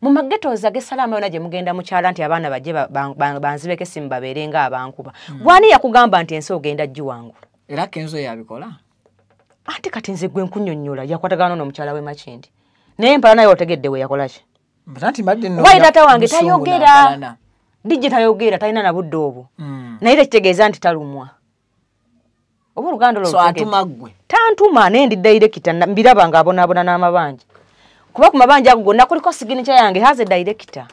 mu magetoza gesalama yona gye mugenda mukyala nti abaana bajje banzibeke simu babeerenga abankuba gwani yakugamba nti ensi ogenda giwangula era Kenzo yabikola ate kati nze gwe nkunnyonnyola yakwatagana n'omukyala we Makindi naye mpala naye otegedde we yakola ki wayi taata wange tayogera dijje tayogera talina na budde obwo naye tekitegeeza nti talumwa oba oluganda olwo atuma ggwe tantuma naye ndi director mbiraba ng'abonaabona n'amabanja kuba ku mabanja ago gonna kuliko signature yange haze director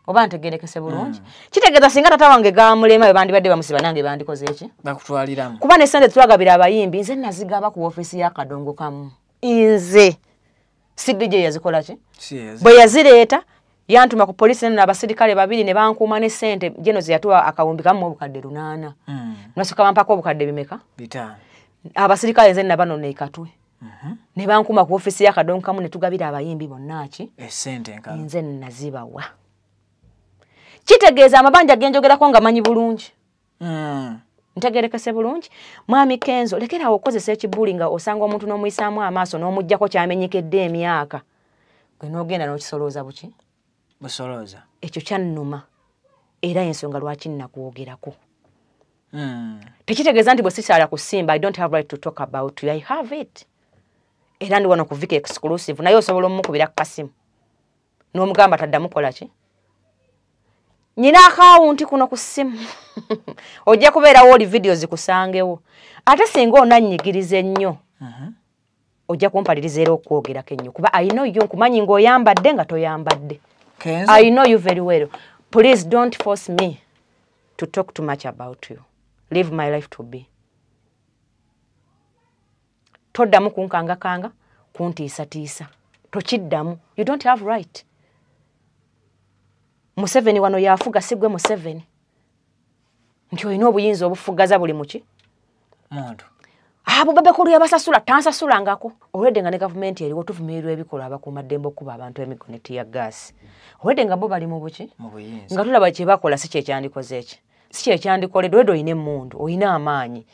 oba ntegerekese bulungi kitegeeza singa taata wange gamulema we bandibadde bamusiba nange bandikoze eki bakutwaliramu kuba ne sente twagabira abayimbi nze nazigaba ku office ya Kadongo kamu nze sidije yazikola ki bwe yazireeta yantuma ku police n'abasirikale babiri ne bankuuma ne sente jeno ziyatuwa akawumbi kamu obukadde 8 nasukaba mpaka obukadde bimeka bitano abasirikale nze nabano ne katwe ne bankuma ku office ya Kadongo kamu ne tugabira abayimbi bonna ki esente nkamu nze nazibawa kitegeeza amabanja genjogerako nga manyi bulungi ntegerekese bulungi mwami Kenzo lekera okozesa ekibuli nga osanga omuntu n'omuyisaamu amaaso n'omujjako kyamenyekedde emyaka gwe n'ogenda n'okisolooza buki busoloza ekyo kyannuma era ensonga lwaki nnakwogerako tekitegeeza nti bwe sikyala kusimba I don't have right to talk about you I have it era ndi wano ku Vika exclusive naye osobola omukubira ku kasimu n'omugamba taddamu kola ki nyina akawunti kuno ku ssimu ojja kubeerawo oli video zikusangewo ate singa onannyigiriza ennyo ojja kumpaliriza era okwogerako ennyo kuba I know you nkumanyi ng'oyambadde nga toyambadde I know you very well. Please don't force me to talk too much about you. Leave my life to be. Toddamu kunkanga kuntiisa. Tochiddamu. You don't have right. Museveni wano yafuga sigwe Museveni. Nti olina obuyinza obufugaza buli muki? Muntu. Abo babekulu yabasasula tansasulangako. Olwedde nga ne government eriwo tuvumirirwa ebikola abakuumaddembe okuba abantu emigoneti ya gas. Olwedde nga bo bali mu buki? Mu buyinza. Nga tulaba kye bakola si kye kyandikoze eki. Si kye kyandikoledde olwedde oyina emmundu, oyina amaanyi.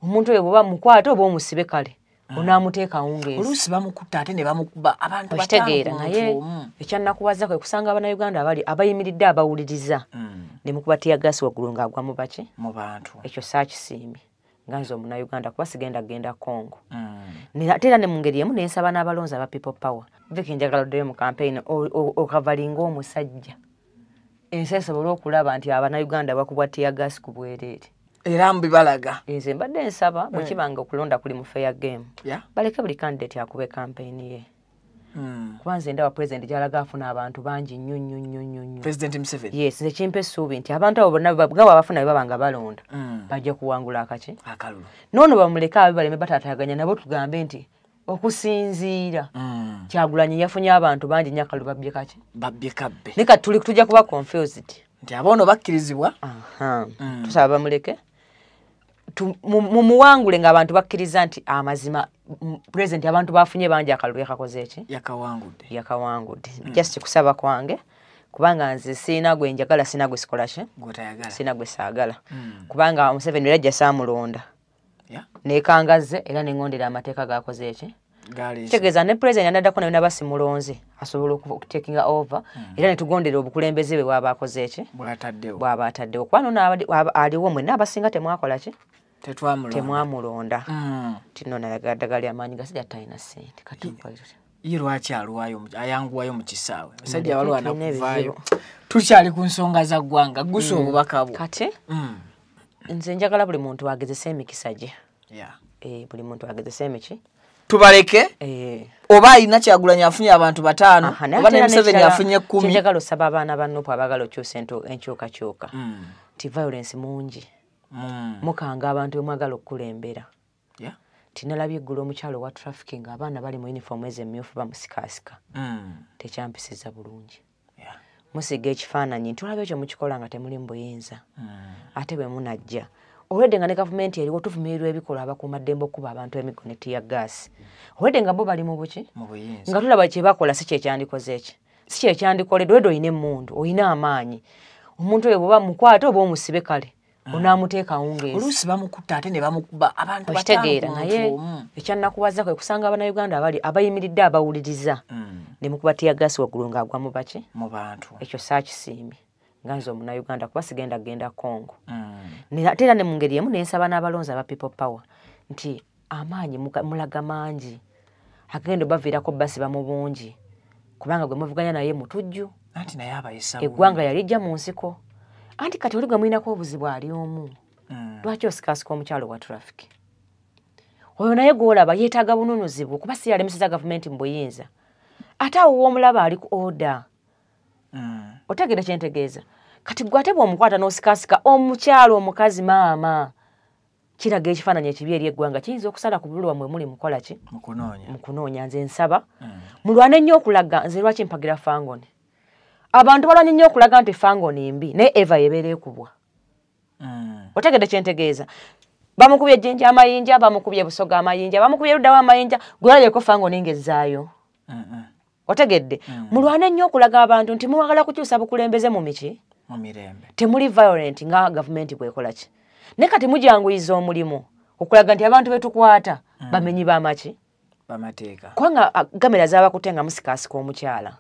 Omuntu oyo bw'oba mukwate oba omusibe kale. Onaamuteeka wungeezi. Oluusi bamukutta ate ne bamukuba abantu bataano naye ekyannakubaza kwe kusanga Abannayuganda abali abayimiridde abawuliriza ne mukuba tiya gas waggulu ng'agwa mu baki? Mu bantu. Ekyo saakisiimye. Nganzo Munnayuganda kuba sigenda Congo. Tera ne mu ngeri emu ne nsaba n'abalonzi aba People Power. Viki njagala oddeyo mu campaign okavalinga omusajja. Ensi esobola okulaba nti Abannayuganda bakubwa tiya gas ku bwereere. Era mbibalaga. Nze mbadde nsaba bwe kibanga okulonda kuli mu fair game. Baleke buli candidate akube campaign ye. Kuba nze ndaba president gy'alaga afuna abantu bangi nnyo. President Museveni. Yes, nze kimpa essuubi nti abantu abo bonna gaba abafuna bye baba nga balonda bajja kuwangula akaki akalulu. Noono bamuleka abe baleme bataataganya nabo tugambe nti okusinziira Kyagulanyi yafunye abantu bangi nnyo akalulu babbye kaki babbye kabbe. Ne kati tujja kuba confused nti abono bakkirizibwa. Tusaba bamuleke mu muwangule ng'abantu bakkiriza nti amazima president abantu bafunye bangi akalulu yakakoze eki yakawangudde just kusaba kwange kubanga nze sina gwe njagala sina gwe sikola ki sina gwe saagala kubanga Museveni era ajja saamulonda neekangaze era neŋŋondera amateeka gaakoze eki kitegeeza ne president anaddako nayo nabasimulonze asobola okutakinga over era netugondera obukulembeze bwe bwaba akoze eki bwaba ataddewo kuba nono aliwo mwenna abasinga temwakola ki temwamulonda tino nayagaddagala amaanyi gasajja talina ssente ye lwaki ayanguwayo mu kisaawe basajja balwana kuvaayo tukyali ku nsonga za ggwanga gusa obubaka bwo kati nze njagala buli muntu agezesa emikisa gye buli muntu agezesa emiki tubaleke oba alina Kyagulanyi afunye abantu 5 oba ne Museveni afunye 10 njagala osaba abaana bannopo abagala okyusa enkyukakyuka ti violence mungi mukanga abantu bemwagala okukulembera tinalabye eggulo omukyalo wa trafficking abaana bali mu uniform ezemmyufu bamusikaasika tekyampisiza bulungi musiga ekifaananyi nti olaba ekyo mukikola nga temuli mu buyinza ate bwe munajja olwedde nga ne gavumenti eriwo tuvumirirwa ebikola abakuumaddembe okuba abantu emigoneti ya gaasi olwedde nga bo bali mu buki nga tulaba kye bakola si kyekyandikoze eki si kyekyandikoledde olwedde oyina emmundu oyina amaanyi omuntu oyo bw'oba mukwate oba omusibe kale onaamuteeka wungeezi oluusi bamukutta ate ne bamukuba abantu okitegeera naye ekyannakubaza kwe kusanga Abannayuganda abali abayimiridde abawuliriza ne mukubatia gas waggulu ng'agwa mu baki mu bantu ekyo saakisiimye nganze omunnayuganda kuba sigenda genda Congo tera ne mu ngeri emu nensaba n'abalonzi aba people power nti amaanyi mulaga mangi agenda baviirako basi bamubungi kubanga gwe muvuganya naye mutujju anti naye abayisa eggwanga yalijja mu nsiko anti kati oli gwe mulinako obuzibu ali omu lwaki osikasika omukyalo wa traffic oyo naye gwolaba yeetaaga bununuzibwa kuba si yalemeseza gavumenti mu buyinza ate awo w'omulaba ali ku order otegere kyentegeeza kati gwe ate bw'omukwata n'osikasika omukyalo omukazi maama kiraga ekifaananyi ekibi eri eggwanga kiyinza okusala ku bululu wamwe muli mukola ki mukunoonya nze nsaba mulwane nnyo okulaga nze lwaki mpagira fangoni abantu balwanye nnyo okulaga nti fangoni mbi naye eva yebeera ekubwa otegedde kyentegeeza bamukubye ejjinja amayinja bamukubye busoga amayinja bamukubye luddawo amayinja gweralyeko fangoni ngezaayo otegedde mulwane nnyo okulaga abantu nti muwagala kukyusa bukulembeze mu miki mu mirembe temuli violent nga gavumenti bwekola ki ne kati mujanguyiza omulimu okulaga nti abantu betukwata bamenyi b'amaki bamateeka kubanga kamera z'abakutenga musikasika omukyala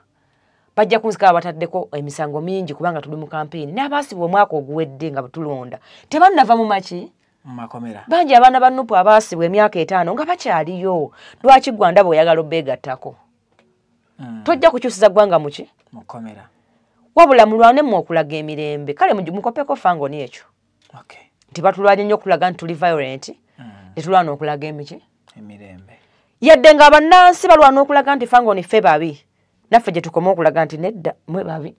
bajja kunzika bataddeko emisango mingi kubanga tuli mu kampeni n'abaasibwa omwaka oguwedde nga butulonda tebannava mu maki mu makomera bangi abaana ba Nupu abaasibwa emyaka 5 nga bakyaliyo lwaki gwanda bw'oyagala obbeegattako tojja kukyusiza ggwanga muki mukomera wabula mulwane mu okulaga emirembe kale mukopeko fangoni ekyo tibatulwanye nnyo okulaga nti tuli violent tetulwana okulaga emirembe yadde nga abannansi balwana okulaga nti fangoni ffe babi naffe gye tukoma okulaga nti nedda mwe babi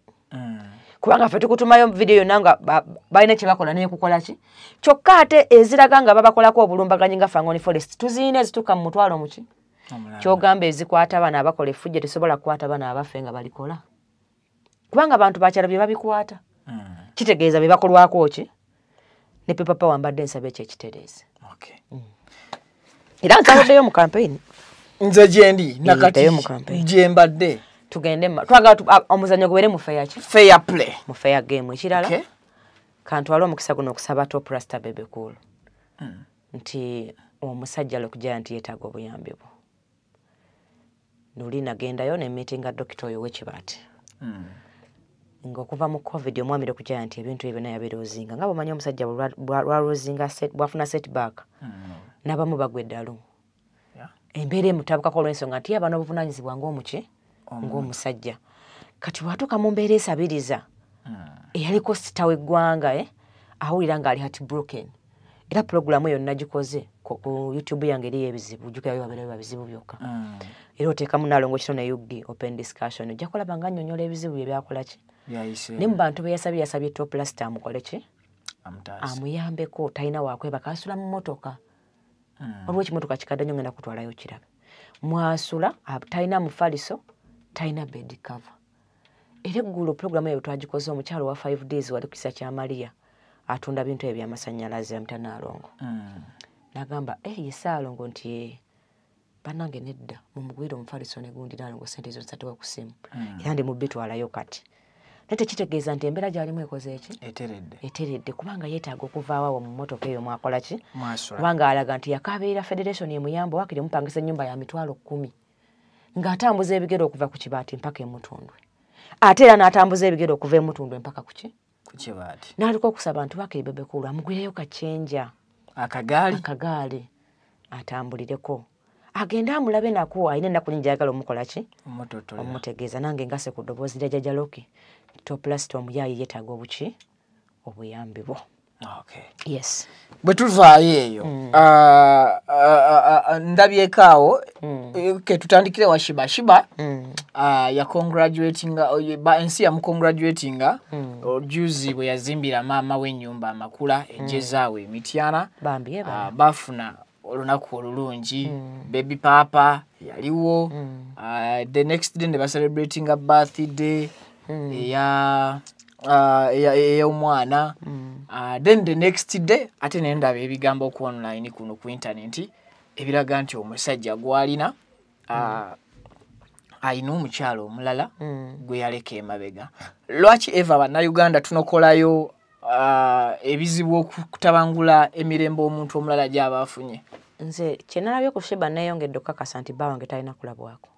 kubanga ffe tukutumayo video yonna nga balina kye bakola naye kukola ki kyokka ate eziraga nga babakolako obulumbaganyi nga fangoni forest tuziina ezituuka mu mutwalo muki kyogamba ezikwata abaana abakola effujjo tesobola kukwata abaana abaffe nga balikola kubanga abantu bakyala bye babikwata kitegeeza bye bakolwako ki ne People Power mbadde nsaba ekyo ekitereeze era nsabaddeyo mu campaign nze gyendi nakati gyembadde tugende twagala omuzannyo gubeere mu fair ki fair play mu fair game ekirala kantwala omukisa guno okusaba Top Rasta Bebe Cool nti omusajja lokujja nti yeetaaga obuyambi bwo nuli nagendayo ne meetinga dokita oyo w'ekibaati ng'okuva mu covid omwami lokujja nti ebintu ebyo naye yabirozinga nga bw'omanyi omusajja bw'alwozinga bw'afuna setback n'abamu bagwa eddalu embeera emutabukako olw'ensonga nti yaba n'obuvunaanyizibwa ng'omuki ng'omusajja kati bw'atuuka mu mbeera esabiriza eyaliko sita w'eggwanga awulira ng'ali heartbroken era pulogulaamu eyo nagikoze ku YouTube yange eriyo ebizibu ojjukirayo wabeerayo babizibu byokka era oteekamu naalongo kito ne Yugi open discussion ojja kulaba nga annyonnyola ebizibu bye byakola ki ne mu bantu be yasabye Top Rasta amukole ki amuyambeko talina waakwebaka asula mu mmotoka waliwo ekimotoka kikadde nnyo ngenda kutwalayo kirabe mwasula talina mufaliso talina bed cover era eggulu pulogulaamu eyo twagikoze omukyalo wa 5 days wali ku kisa kya Maria atunda bintu ebyamasannyalaze amutanaalongo n'agamba ye Saalongo nti bannange nedda mumugwire omufaliso ne gundi naalongo sente ezo nsatuwa ku ssimu era ndi mu bitwalayo kati naye tekitegeeza nti embeera gy'alimu ekoze eki eteredde kubanga yeetaaga okuvaawo mu mmotoka eyo mwakola ki kubanga alaga nti yakabeera federation emuyamba wakiri mupangisa ennyumba ya mitwalo 10 ng'atambuza ebigere okuva ku kibaati mpaka emutundwe ate era n'atambuza ebigere okuva emutundwe mpaka ku ki kibaati n'aliko okusaba nti wakiri Bebe Cool amugwireyo kacyenja akagaali atambulireko agenda amulabe nako alina ennaku nyingi ayagala omukola ki omutegeeza nange ngase ku ddoboozi lya Jjajja Loki Top Rasta omuyaayi yeetaaga obuki obuyambi bwo yes bwe tuvaayo eyo ndabyeko awo ke tutandikire wa Shiba ya congratulatinga ensi yamukongratulatinga ojuzi bwe yazimbira maama w'ennyumba amakula ejezaawe Mityana bafuna olunaku olulungi baby papa yaliwo the next day ne celebrating a birthday ey'omwana then the next day ate nendaba ebigambo ku online kuno ku internet ebiraga nti omusajja gwalina ayina omukyalo omulala gwe yaleka emabega lwaki eva bannayuganda tunokolayo ebizibu okutabangula emirembe omuntu omulala gy'aba afunye nze kye nalabye ku Shiba neeyongedde okukakasa nti bba wange talina kulabwako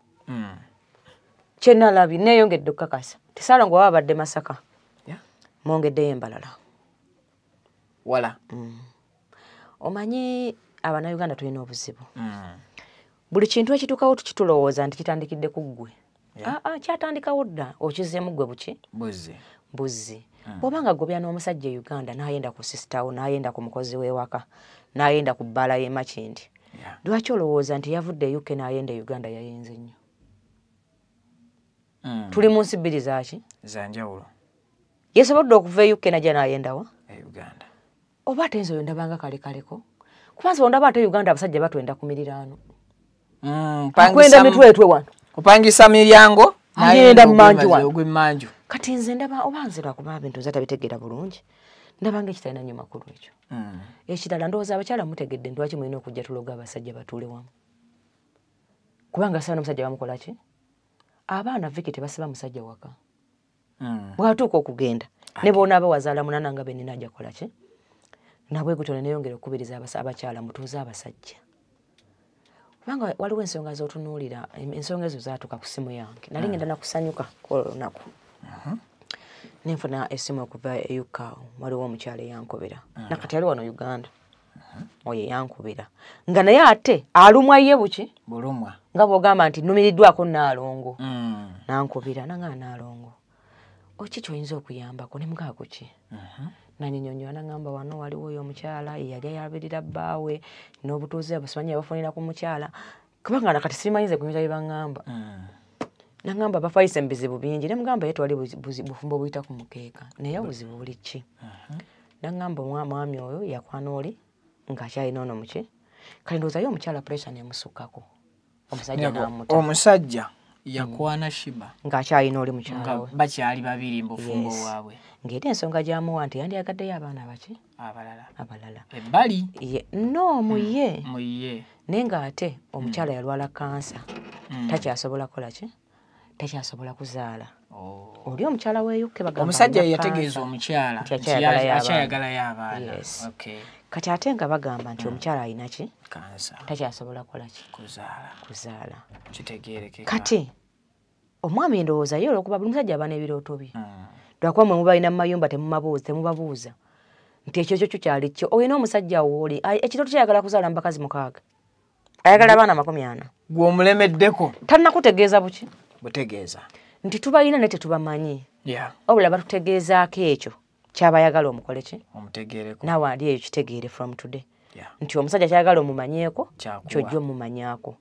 Chenalabi neyongedde okukakasa tisala ngo wabadde Masaka mwongeddeyo embalala wala omanyi Abannayuganda tulina obuzibu buli kintu ekituukawo tukitulowooza nti kitandikidde ku ggwe kyatandikawo dda okizeemu ggwe buzzi bw'obanga gobya n'omusajja e Uganda n'ayenda ku sisitawo n'ayenda ku mukozi w'ewaka n'ayenda ku bbaala y'e Makindi lwaki olowooza nti yavudde e UK n'ayenda e Uganda yayenze nnyo tuli mu nsi bbiri zaaki zanjawulo yesobodde okuva e UK najja n'ayendawa e Uganda oba ate nze oyo ndabanga kalekaleko kubanza ondaba ate Uganda abasajja batwenda ku miriraano kwenda mitwetwe wano kupangisa miryango ayenda mmanju wano ogw'emmanju kati nze ndaba oba nze lwakuba bintu nze tabitegeera bulungi ndabanga ekitalina nnyo makulu ekyo ekirala ndowooza abakyala mutegedde nti lwaki mulina okujja tuloga abasajja batuule wamu kubanga saana omusajja bamukola ki abaana Viki tebasiba musajja waka bwatuuka okugenda ne bonaaba wazaala munana nga benina ajja kola ki nabwe gutyo neyongera okukubiriza abakyala mutuuze abasajja kubanga waliwo ensonga z'otunuulira ensonga ezo zaatuka ku simu yange nali ngenda nakusanyuka olunaku nenfuna essimu okuva e UK waliwo omukyala eyankubira nakati ali wano Uganda oyo yankubira nga naye ate alumwa ye buki bulumwa nga bw'ogamba nti nnumiriddwako Naalongo nankubira nanga Naalongo oki kyoyinza okuyambako ne mugaba kuki nanyinyonyola nangamba wano waliwo oyo omukyala eyali ayabirira bbaawe n'obutuuze abasimanyi abafunira ku mukyala kubanga nakati simanyize kunyuza bye baŋŋamba nangamba bafayise mu bizibu bingi ne mugamba ye twali bufumbo buyita ku mukeeka naye obuzibu buli ki nangamba mwami oyo yakwana oli ng'akyalina ono muki kale ndowooza ye omukyala pressure nemusukkako omusajja n'amuta omusajja yakwana Shiba ng'akyalina oli mukyala we bakyali babiri mbufumbo bwabwe ng'era ensonga gy'amuwa nti yandiyagaddeyo abaana baki abalala ebbali no muye naye ng'ate omukyala yalwala kansa takyasobola kukola ki takyasobola kuzaala oli omukyala weeyukke bagamba omusajja yategeeza omukyala akyayagalayo abaana kati ate nga bagamba nti omukyala alina ki takyasobola kukola ki kuzaala kati omwami ndowooza ye olwokuba buli musajja aba n'ebirooto bye lwakuba mwe mubalina mu mayumba temubabuuza nti ekyo kyo kyali kyo olina omusajja wooli ekirooto kyayagala kuzaala mu bakazi 6 ayagala abaana 40 gwe omulemeddeko talina kutegeeza buki butegeeza nti tubalina ne tetubamanyi obula batutegeezaako ekyo kyabayagala omukole ki omutegeereko naawe ali eyo kitegeere from today nti omusajja kyayagala omumanyeeko kyojja omumanyaako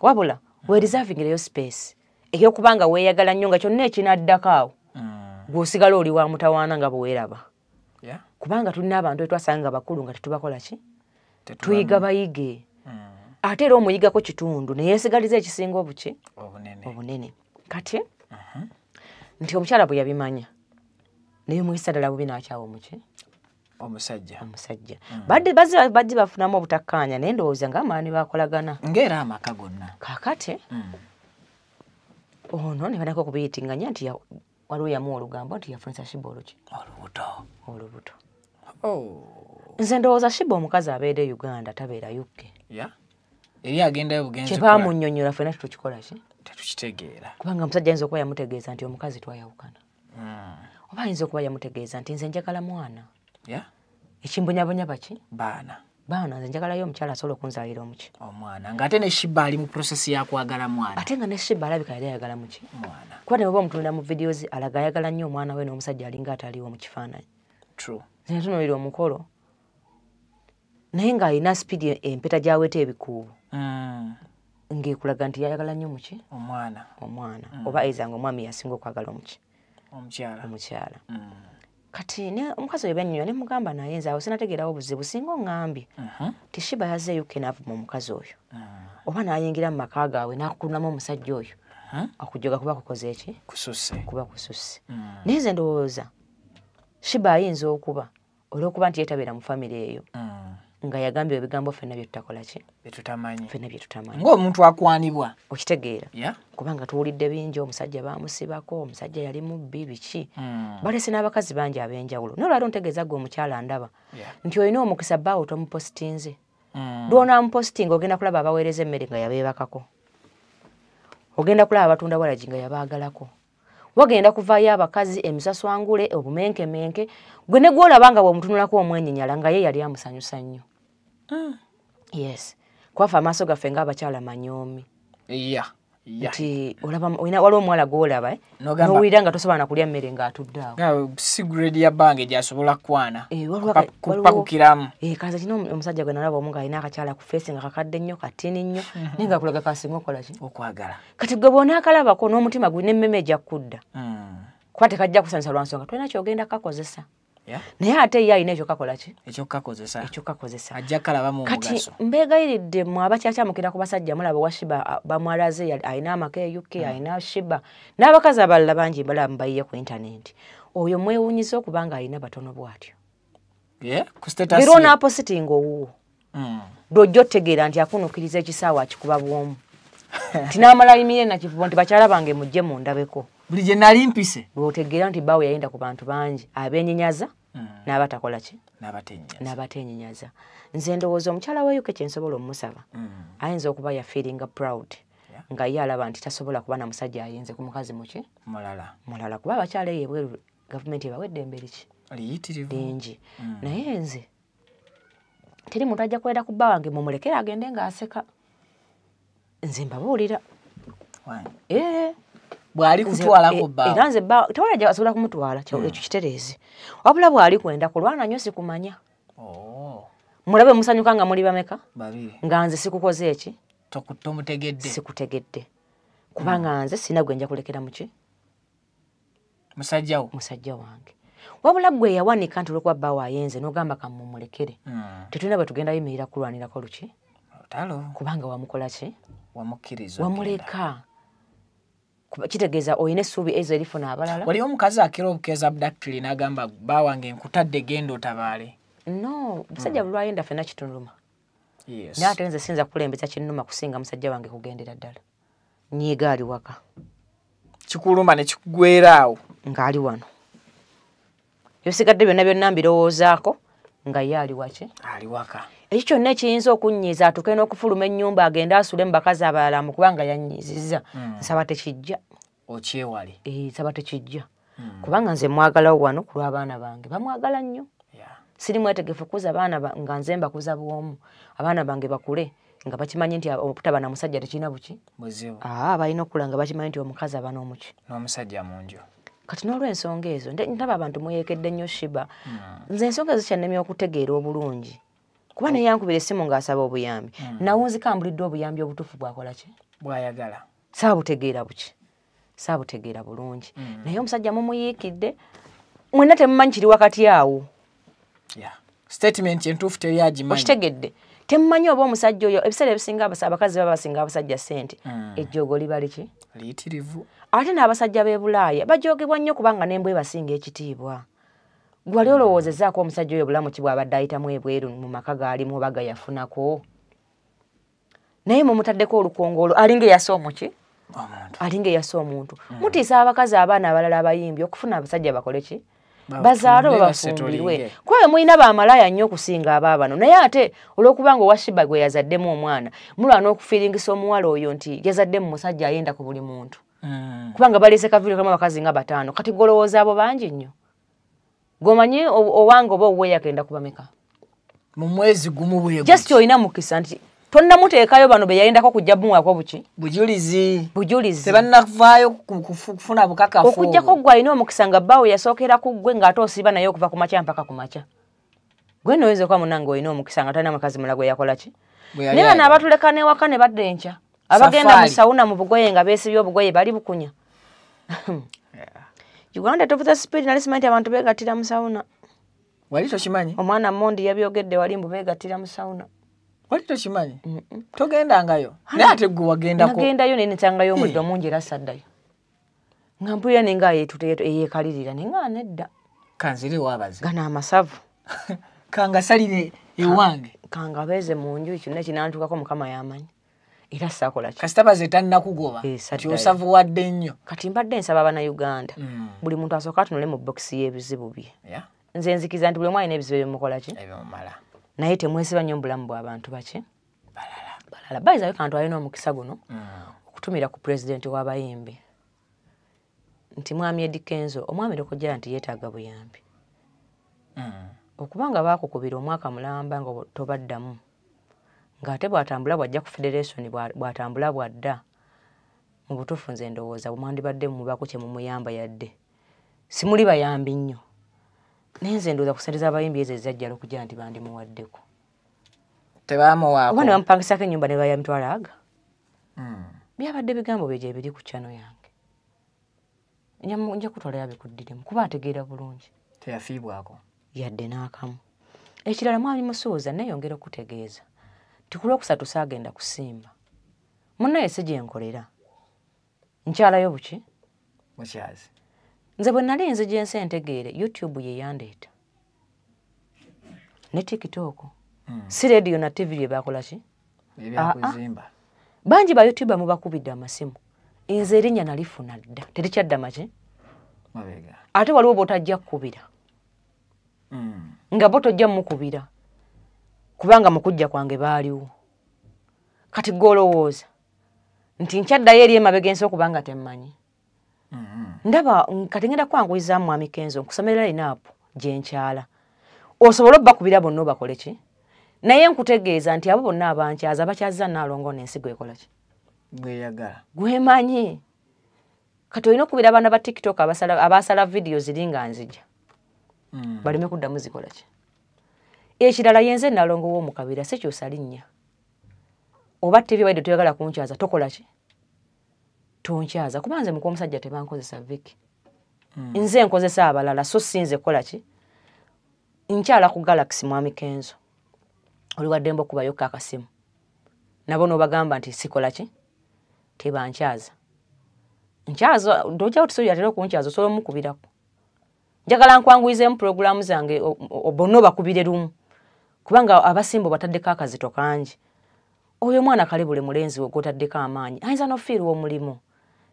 wabula wereservingireyo space ekyokubanga weeyagala nnyo nga kyonna ekinaddako awo gw'osigala oli wa mutawaana nga bweweraba kubanga tulina abantu etwasanga nga bakulu nga tetubakola ki tuyiga bayige ate era omuyigako kitundu neyeesigaliza ekisinga obuki obunene kati nti omukyala bwe yabimanya naye muyisa ddala bubi n'akyawa omuki omusajja bajje bafunamu obutakkaanya naye ndowooza ng'amaani bakolagana ng'era amaka gonna kaakati ono ne banako okubiyitinganya nti waliwo yamuwa olugambo nti yafunisa Shiba olubuto nze ndowooza Shiba omukazi abeera e Uganda tabeera UK eri agendayo bugenzi kyebamunnyonnyola ffenna tetukikola ki tetukitegeera kubanga omusajja ayinza okuba yamutegeeza nti omukazi twayawukana oba ayinza okuba yamutegeeza nti nze njagala mwana ekimbonyabonya baki baana nze njagalayo omukyala asobola okunzaalira omuki omwana ng'ate ne Shiba ali mu prosesi yakwagala mwana ate nga ne Shiba alabika yali ayagala muki mwana kuba ne bwoba omutulira mu videos alaga ayagala nnyo omwana we n'omusajja alinga ataliwo mu kifaananyi nze ntunuulira omukolo naye ng'alina speedi empeta gy'aweta ebikuubo ng'ekulaga nti yayagala nnyo muki omwana oba aiza nga omwami yasinga okwagala omuki omukyala kati ne omukazi oyo byannyonnyola ne mugamba naye nze awo sinategeerawo buzibu singa oŋŋambye ti Shiba yazze UK n'avuma omukazi oyo oba n'ayingira mu maka gaabwe n'akukulunamu omusajja oyo okujoga kuba kukoze eki kuba kususse naye nze ndowooza Shiba ayinza okuba olw'okuba nti yeetabeera mu famire eyo nga yagambye ebigambo ffenna bye tutakola ki ffenna bye tutamanyi ng'omuntu akwanibwa okitegeera kubanga tuwulidde bingi omusajja baamusibako omusajja yali mubbi biki balese n'abakazi bangi ab'enjawulo naye olwali ontegeeza gwe omukyala ndaba nti olina omukisa bbaawo tomupositinze lw'onaamupositinga ogenda kulaba abaweereza emmere nga yabeebakako ogenda kulaba abatunda walagi nga yabaagalako wagenda kuvaayo abakazi emisaswangule obumenkemenke gwe ne gwolabanga bw'omutunulako omwenyinyala nga ye yali amusanyusa nnyo yes kwafa amaaso gaffe ng'abakyala manyoomi nti waliwo omuwala gwolaba n'owulira nga tosobola na kulya mmere ng'atudde awo si grade ya bange gy'asobola kwana pakukiramu kaza kino omusajja gwe nalaba omu ng'alina akakyala ku feesi nga kakadde nnyo katini nnyo naye nga kulaga kasinga okola ki okwagala kati gwe bw'onaakalabako n'omutima gulina emmeme ejja kudda kuba tekajja kusanyusa lwa nsonga tolina kyogenda kakozesa naye ate ye alina ekyokakola ki ekyokakozesa ajja kalabamu omugaso kati mbeegayiridde mu abakyakyamukira ku basajja mulaba washiba bamwalaze alina amaka UK alina shiba n'abakazi abalala bangi balaba mubayiye ku intaneti oyo mwewunyiza okubanga alina batono bw'atyo era onaapositinga owuwo lwojja otegeera nti akunukiriza ekisaawa akikuba bwomu tinamala imire nakivubo nti bakyala bange mujje mundabeko buli gye nali mpise lwotegeera nti bawe yayenda ku bantu bangi abenyenyaza n'abatakola ki n'abatenyenyaza nze ndowooza omukyala we yuke kyensobola omusaba ayinza okuba ya feelinga proud nga ye alaba nti tasobola kuba na musajja ayinze ku mukazi muki mulala kuba abakyala eyo ebweru gavumenti ebawedde emberi ki lingi naye nze teri muntu ajja kwenda ku bba wange mumulekere agende ng'aseka nze mbabuulira bwali kutwalako bba era nze bba tewala asobola kumutwala ekyo kitereezi wabula bwali kwenda kulwana nnyo sikumanya mulabe musanyuka nga muli bameka nga nze sikukoze eki sikutegedde kubanga nze sina gwe nja kulekera muki musajja wange wabula gwe yawanika nti olwokuba bba wayenze n'ogamba kamumulekere tetulina bwe tugenda yimirira kulwanirako luki kubanga wamukola ki wamuleka kitegeeza oyina essuubi ezo erifuna abalala waliwo omukazi akera obukeeza abdakitiri n'agamba bba wange nkutadde genda otabaale no musajja bulwayenda ffenna kitunuluma naye ate nze sinza kukulembeza kinnuma kusinga musajja wange kugendera ddala nyiiga ali waka kikuluma ne kikugweraawo ng'ali wano ebisigadde byonna byonna mbirowoozaako nga ye ali waki ali waka ekyo kyonna ekiyinza okunnyiiza atuke n'okufuluma ennyumba agende asule mu bakazi abalala mu kubanga yannyiizizza nsaba tekijja okyewale nsaba tekijja kubanga nze mwagalawo wano ku lw'abaana bange bamwagala nnyo siri mwetegefu kuza abaana nga nze mbakuza bwomu abaana bange bakule nga bakimanyi nti okutaba na musajja tekirina buki balina okula nga bakimanyi nti omukazi aba n'omuki n'omusajja mu nju kati n'olw'ensonga ezo ndaba abantu muyeekedde nnyo shiba nze ensonga ezo kyannemye okutegeera obulungi kuba naye yankubira essimu ng'asaba obuyambi nawunzika mbulidde obuyambi obutuufu bwakola ki bw'ayagala saabutegeera buki saabutegeera bulungi naye omusajja mumuyiikidde mwenna temumanyi kiri wakati awo statement entuufu teri agimanyi okitegedde temumanyi oba omusajja oyo ebiseera ebisinga abakazi baba basinga abasajja ssente ejjoogo liba liki liyitirivu ate n'abasajja b'e Bulaaya bajoogebwa nnyo kubanga n'embwa ebasinga ekitiibwa gwali olowoozezaako omusajja oyo bulamu ki bw'abadde ayitamu ebweru mu maka gaalimu oba gayafunako naye mumutaddeko olukongolo alinga eyasa omuki alinga eyasa omuntu mutiisa abakazi abaana abalala abayimbi okufuna abasajja bakole ki bazaalo babafumbirwe kwawe mulina bamalaya nnyo okusinga abaabano naye ate olw'okubanga owashiba gwe yazaddemu omwana mulwa n'okufiiringisa omuwala oyo nti yazaddemu musajja ayenda ku buli muntu kubanga baleese kaviiri kamu abakazi nga 5 kati golowooza abo bangi nnyo gomanyi owange oba owuwe yagenda kubameka mu mwezi gumu bwe just olina mukisa nti tonnamuteekayo bano be yayendako kujja bumuwako buki bujulizi tebannavaayo kufuna bukakafu okujjako gwe alina omukisa nga bbaawe yasookera ku ggwe ng'ate osiiba naye okuva ku makya mpaka ku makya gwe noyinza okuba munange olina omukisa nga talina mukazi mulago yakola ki naye bano abatuleka n'ewaka ne badda enkya abagenda mu sawuna mu bugoye nga beesibye obugoye bali bukunya Uganda top the speed nali simanyi abantu beegattira mu sawuna wali tokimanyi omwana Mondi yabyogedde wali mbu beegattira mu sawuna wali tokimanyi togendangayo naye ate gwe wagendako nagendayo naye nsangayo omuddo mungi era saddayo nga mpulira nenga eyeekalirira nenga nedda kanzire waabaze gana amasavu kanga salire ewange kanga beeze mu nju kyonna kinantukako mukama yamanyi era sakola ki kasitaba ze tannakugoba ti osavuwadde nnyo kati mbadde nsaba Bannayuganda buli muntu asooka atunule mu bokisi y'ebizibu bye nze nzikiza nti buli mwana ebizibu ebimukola ki ebimumala naye temwesiba nnyo mu bulamu bw'abantu baki balala bayizayo kantu alina omukisa guno kutumira ku president w'abayimbi nti mwami Eddie Kenzo omwami lokojja nti yeetaaga buyambi okubanga baakukubira omwaka mulamba nga tobaddamu ng'ate bw'atambula bw'ajja ku federation bw'atambula bw'adda mu butuufu nze ndowooza bw'omwandibadde mubako kye mumuyamba yadde simuli bayambi nnyo naye nze ndowooza ku ssente z'abayimbi ezo ezajjala okujja nti bandimuwaddeko tebamuwaako oba ne bamupangisako ennyumba ne bayamitwala aga byabadde bigambo bye gye biri ku channel yange nja kutwala yabikuddiremu kuba ategeera bulungi teyafiibwako yadde n'akamu ekirala mwami Musuuza neeyongera okutegeeza ti ku Lwokusatu saagenda kusimba munnaye si gye nkolera nkyalayo buki mukyazi nze bwe nali nze gye nsi entegeere YouTube ye yandeeta ne TikTok si radio na TV bye bakola ki ebyakuzimba bangi ba YouTube mubakubidde amasimu nze erinnya nalifuna dda terikyadda ki mabega ate waliwo bw'otajja kkubira nga bo tojja mukubira kubanga mukujja kwange baaliwo kati gw'olowooza nti nkyaddayo eri emabega ensi okubanga temmanyi ndaba kati ngenda kwanguyiza mwami Kenzo nkusomera linaapu gye nkyala osobola obbakubira bonna obakole ki naye nkutegeeza nti abo bonna abankyaza bakyaza Naalongo n'ensigo ekola ki gweyagala gwemanyi kati olina okubira abaana ba TikTok abasala video ziri nga nzija baleme kuddamu zikola ki ekirala yenze Naalongo w'omukabira si kyusa linnya oba TV waide tuyagala kunkyaza tokola ki tonkyaza kuba nze muko omusajja tebankozesa Vicky nze nkozesa abalala so sinze kola ki nkyala ku Galaxy mwami Kenzo oli waddembo kubayo kakasimu nabo n'obagamba nti sikola ki tebankyaza nkyaza ndojja otusoya tero kunkyaza solo mukubirako njagala nkwanguyizeemu programu zange bonna bakubire lumu kubanga abasimbo bataddeko akazito kangi oyo mwana kale bule mulenzi gwotaddeko amaanyi ayinza n'ofiirwa omulimu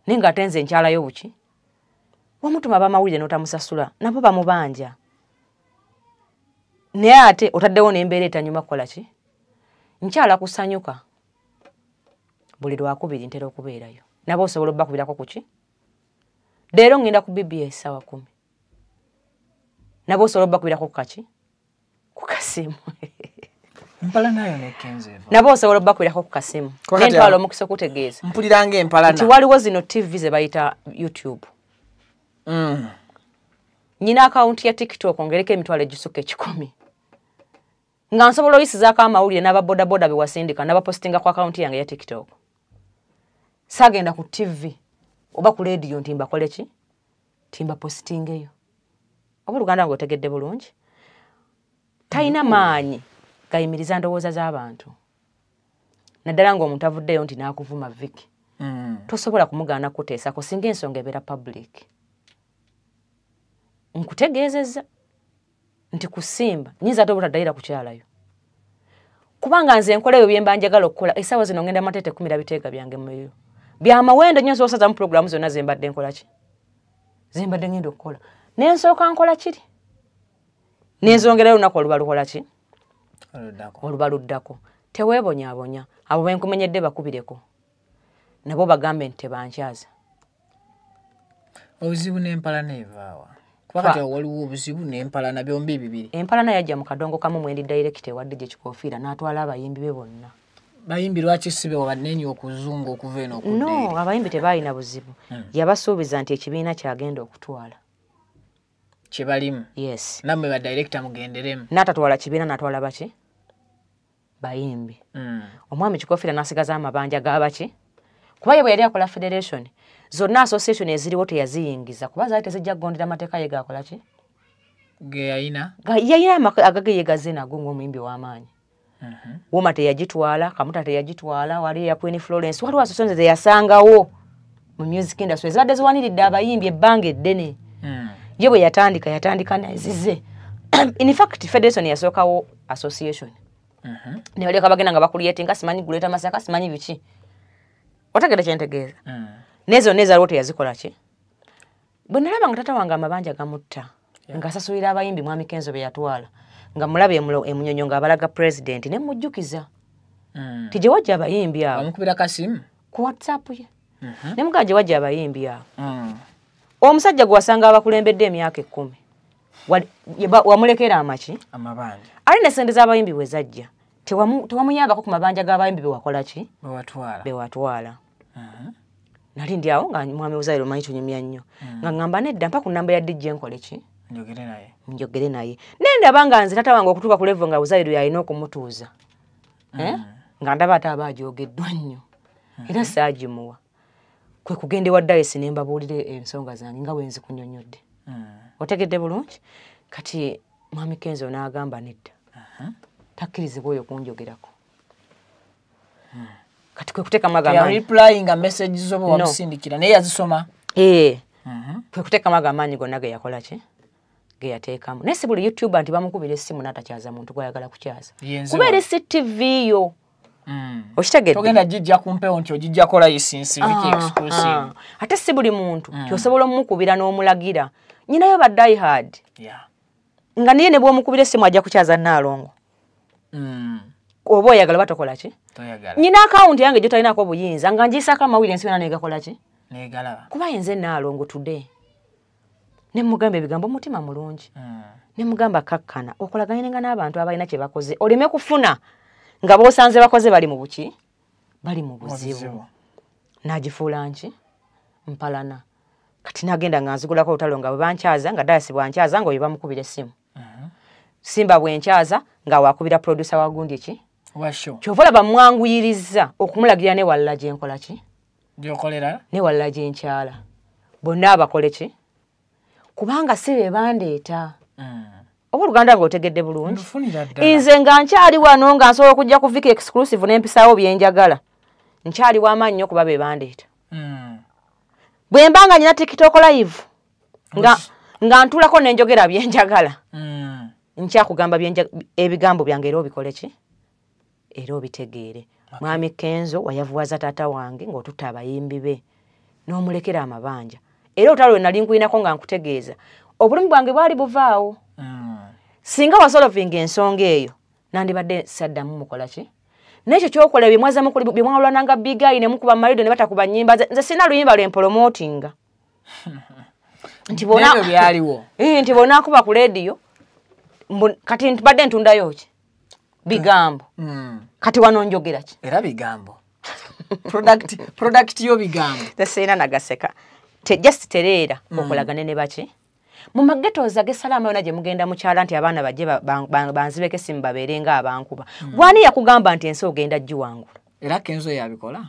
naye nga ate nze nkyalayo buki wamutuma abamawulire n'otamusasula nabo bamubanja naye ate otaddewo n'embeera etanyuma kukola ki nkyala kusanyuka buli lwakubiri ntera okubeerayo nabo osobola obbakubirako ku ki leero ngenda ku BBS sawa 10 nabo osobola obbakubirako ku kaki ku kasimu mpala nayo ne Kenzo nabo osobola obbakubirako ku kasimu nentwala omukisa okutegeeza mpuliranga empala nti waliwo zino TV ze bayita YouTube nyina akawunti ya TikTok ongereko emitwalo egisuka 10 nga nsobola oyisizaako amawulire n'ababodaboda bewasindika n'abapostinga ku akawunti yange ya TikTok saagenda ku TV oba ku radio nti mbakole ki timba postingeyo oba Luganda ng'otegedde bulungi talina maanyi gayimiriza ndowooza z'abantu naddala ng'omuntu avuddeyo nti n'akuvuma Vicky tosobola kumugaana kuteesako singa ensonga ebeera public nkutegeezezza nti kusimba nyinza ate obutaddayira kukyalayo kubanga nze nkola ebyo bye mba njagala okukola essaawa zino ngenda Matete kumira biteega byange muyo byamawendo nnyo nsosaza mu programu zonna ze mbadde nkola ki ze mbadde ngenda okukola nensooka nkola kiri nenzongerayo olunaku oluba lukola ki oluba luddako teweebonyaabonya abo benkumenyedde bakubireko nabo bagambe nti tebankyaza obuzibu n'empala neevaawa kubakati waliwo obuzibu n'empalana byombi bibiri empalana yajja mu kadongo kamu mwendi director wadde gye kikoofiira n'atwala abayimbi be bonna bayimbi lwaki sibe wabannenyi okuzunga okuva eno okudda no abayimbi tebaalina buzibu yabasuubiza nti ekibiina kyagenda okutwala kyebalimu yes nammwe badirector mugenderemu n'atatwala kibiina n'atwala baki bayimbi omwami kikoofiira n'asigaza amabanja g'abaki kuba ye bwe yali akola federation zonna association eziriwo teyaziyingiza kuba zaali tezijja kugondera amateeka ye gakola ki ge yayina agageyegaze nago ng'omuyimbi w'amaanyi Woma teyagitwala Kamuta teyagitwala wali ya Queen Florence waliwo association zeyasangawo mu music industry zadde ziwaniridde abayimbi ebbanga eddene ye bwe yatandika nazize in fact federation yasookawo association ne wali kabagenda nga bakuliyetinga simanyi guleta masaka simanyi biki otegedde kyentegeeza nezo lwote yazikola ki bwe nalaba nga tata wange amabanja gamutta nga asasulira abayimbi mwami Kenzo be yatwala nga mulabe emunyonyo nga abalaga president ne mujjukiza tije wajja abayimbi abo bamukubira kasimu ku WhatsApp ye ne mugaje wajja abayimbi awo omusajja gwe wasanga abakulembedde emyaka 10 wamulekera amaki amabanja ali ne sente z'abayimbi bwe zajja tewamuyambako ku mabanja g'abayimbi bewakola ki bewatwala nali ndi awo nga mwami Uzairo manyi tunyumya nnyo nga ngamba nedda mpa ku namba ya DJ nkole ki njogere naye nendaba nga nze tata wange okutuuka ku level nga Uzairo yalina okumutuuza nga ndaba ate aba ajogeddwa nnyo era saagimuwa kwe kugenda ewa dayisi ne mbabuulira ensonga zange nga bwe nzikunyonyodde otegedde bulungi kati mwami Kenzo n'agamba nedda takkirizibwa oyo kunjogerako kati kwe kuteekamu agamaanyi replying a message zo bwe wamusindikira naye yazisoma kwe kuteekamu agamaanyi gonna ge yakola ki ge yateekamu naye si buli YouTuber nti bamukubira essimu n'atakyaza muntu gwayagala kukyaza kubeera CTV yo okitegedde togenda jijja kumpewo nti ojijjako license viki exclusive ate si buli muntu tyosobola omukubira n'omulagira nyinayo ba die hard nga niye ne bw'omukubira essimu ajja kukyaza Naalongo oba oyagala batokola ki nyina akawunti yange gyo talinako buyinza nga njiisako amawulire ensi yona negakola ki negalaba kuba yenze Naalongo today ne mugamba ebigambo mutima mulungi ne mugamba kakkana okolaganye n'abantu abalina kye bakoze oleme kufuna nga boosanze bakoze bali mu buki bali mu buzibu nagifuula nki mpalana kati nagenda nga nzigulako olutalo nga bwe bankyaza nga dayasi bwankyaza nga oyo bamukubira essimu Simba bwenkyaza nga wakubira producer wa gundi ki kyovola bamwanguyiriza okumulagira ne walla gye nkola ki gyokolera ne walla gye nkyala bonna abakole ki kubanga si be bandeeta oba Oluganda ng'otegedde bulungi nze nga nkyali wano nga nsobola okujja ku Viki exclusive n'empisaawo byenjagala nkyali w'amaanyi nnyo kuba be bandeeta bwe mba nga nyina TikTok live nga ntulako n'enjogera byenjagala nkyakugamba ebigambo byange era obikole ki era obitegeere mwami Kenzo wayavuwaza taata wange ng'otutta abayimbi be n'omulekera amabanja era olutalo lwe nali nkuyinako nga nkutegeeza obulumi bwange bwali buvaawo singa wasolovinga ensonga eyo nandibadde saddamu mukola ki n'ekyo kyokola bye mwazamu bye mwawulananga bigayi ne mukuba malido ne batakuba nnyimba nze sina luyimba lwe mpolomootinga nti bona akuba ku leediyo kati ntibadde ntundayo ki bigambo kati wano njogera ki era bigambo product yo bigambo tesina nagaseka just tereera okolagane ne baki mu magetoza gesalama yona gye mugenda mukyala nti abaana bajje banzibeke essimu babeerenga abankuba gwani yakugamba nti ensi ogenda giwangula era Kenzo yabikola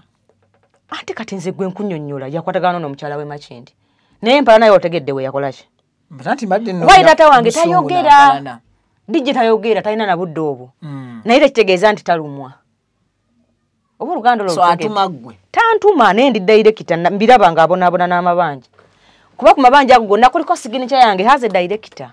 ate kati nze gwe nkunyonnyola yakwatagana n'omukyala we Makindi naye mpala naye otegedde we yakola ki wayi taata wange tayogera dijje tayogera talina na budde obwo naye tekitegeeza nti talumwa oba Oluganda tantuma naye ndi director mbiraba nga abonaabona n'amabanja kuba ku mabanja ago gonna kuliko signature yange haze director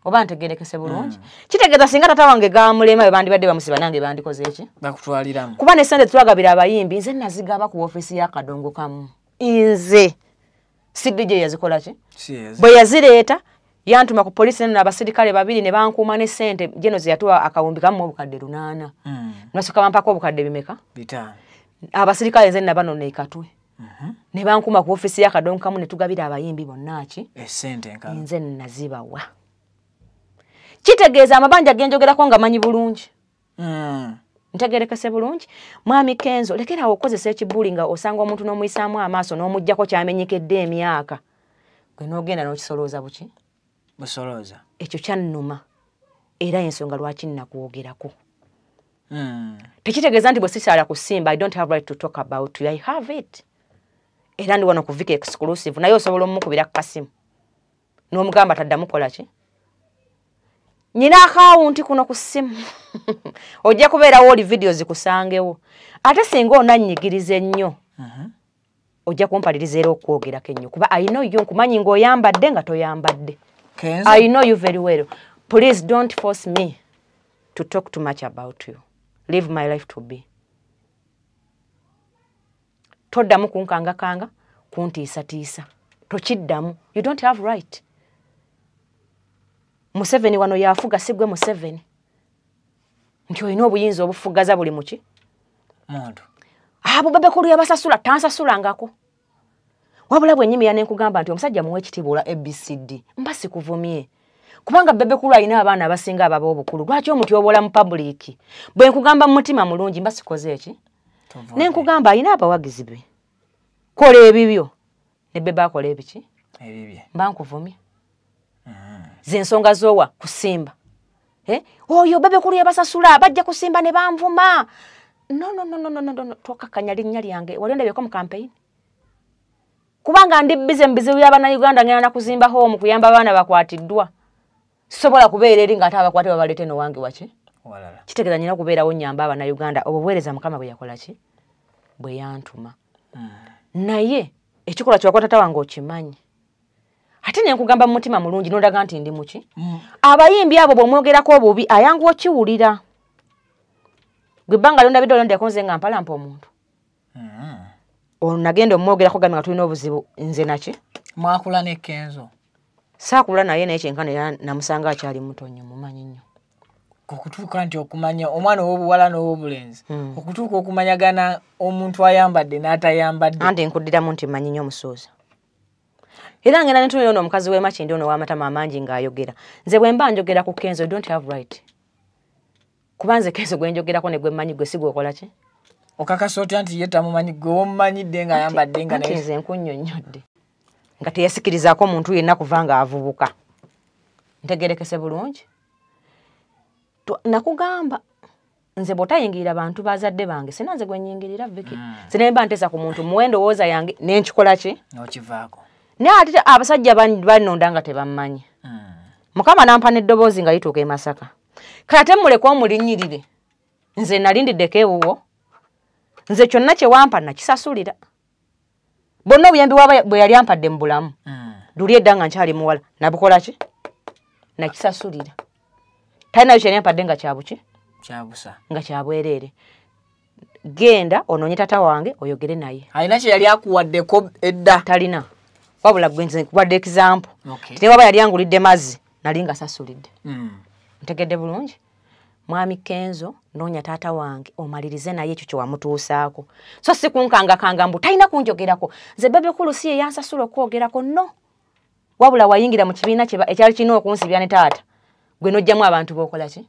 oba ntegerekese bulungi kitegeeza singa taata wange gamulema be bandibadde bamusiba nange bandikoze eki bakutwaliramu kuba ne sente twagabira abayimbi nze nazigaba ku office ya Kadongo kamu nze CDJ yazikola ki bwe yazireeta yantuma ku police n'abasirikale babiri ne bankuuma ne sente jeno ziyatuwa akawumbi kamu obukadde 8 nasooka bampako obukadde bimeka 5 abasirikale nze nabano ne katwe ne bankuma ku office ya Kadongo kamu ne tugabira abayimbi bonna ki esente nka nze nazibawa kitegeeza amabanja genjogerako nga manyi bulungi ntegerekese bulungi mwami Kenzo lekera okozesa ekibuli nga osanga omuntu n'omuyisaamu amaaso n'omuggyako kyamenyekedde emyaka gwe n'ogenda n'okisolooza buki busolooza ekyo kyannuma era ensonga lwaki nnakwogerako tekitegeeza nti bwe sisaala kusimba I don't have right to talk about you I have it era ndi wano ku Viki exclusive naye osobola omukubira ku kasimu n'omugamba taddamu kola ki nyina akawunti kuno ku ssimu ojja kubeerawo oli video zikusangewo ate singa onannyigiriza ennyo ojja kumpaliriza era okwogerako ennyo kuba I know you nkumanyi ng'oyambadde nga toyambadde I know you very well please don't force me to talk too much about you leave my life to be toddamu kunkangakanga kuntiisatiisa tokiddamu you don't have right Museveni wano yafuga sigwe Museveni nti olina obuyinza obufugaza buli muki muntu abo bebekulu yabasasula tansasulangako wabula bwe nyimi yane nkugamba nti omusajja muwe kitibula ABCD mbasi kuvumye kubanga bebekulu ayina abaana abasinga ababo obukulu lwaki omuti obola mu public bwe nkugamba mu mutima mulungi mbasi koze eki ne nkugamba ayina abawagizi be kola ebibyo ne bebe akola ebiki ebibye mba nkuvumye zensonga zowa kusimba oyo bebekulu yabasasula bajja kusimba ne banvuma no twakakanya linnya lyange walendebeko mu campaign kubanga ndi bize mbizi y'abana Uganda ngena na kuzimba home kuyamba abana bakwatiddwa sobola kubeera eri ngata abakwate babalete no wange wache walala kitegeza nyina kubeera wonyamba abana Uganda obobwereza mukama bwe yakola ki bwe yantuma naye ekikola kyakwa tata wange okimanyi ate ne nkugamba mu mutima mulungi nondaga nti ndi muki abayimbi abo bomwogerako obubi ayangu okiwulira gwe banga londa bidolo ndekonze nga mpalampa omuntu onagenda omwogerako gamwe nga tulina obuzibu nze naki mwakula ne Kenzo saakula naye n'ekyenkana namusanga akyali mutonyo mumanyi nnyo okutuuka nti okumanya omwana w'obuwala n'ow'obulenzi okutuuka okumanyagana omuntu ayambadde n'atayambadde anti nkuddiramu nti manyi nnyo omusooza era ngenda netunira ono omukazi w'emakindi ono w'amatama amangi ng'ayogera nze bwe mba njogera ku Kenzo don't have right kubanze Kenzo gwe njogerako ne gwe mmanyi gwe si gwekola ki okakasa otya nti ye tamumanyi gwe womumanyidde ng'ayambadde nga naye nze nkunnyonnyodde nga teyasikirizaako omuntu yenna kuva nga avubuka ntegerekese bulungi nakugamba nze bw'otayingirira bantu bazadde bange sina nze gwe nnyingirira Vicky sina mba ntesa ku muntu muwendo wooza yange n'enkikola ki n'okivaako naye ate abasajja banonda nga tebammanyi mukama nampa n'eddoboozi nga lituuka e Masaka kale ate muleke omulinnyirire nze nalindiddeko ewuwo nze kyonna kye wampa nakisasulira bonna obuyambi bwe yali ampadde mu bulamu luli edda nga nkyali muwala nabukola ki nakisasulira talina kyo yampadde nga kyabuki kyabusa nga kyabwereere genda onoonye tata wange oyogere naye alina kye yali akuwaddeko edda talina wabula gwe nze nkuwadde example ne waba yali angulidde mazzi nali nga sasulidde ntegedde bulungi mwami Kenzo noonya taata wange omalirize naye ekyo kye wamutuusaako so si kunkangakanga mbu talina kunjogerako nze bebekulu si ye yansasula okwogerako no wabula wayingira mu kibiina ekyali kirina okunsibya ne taata gwe nojjamu abantu b'okola ki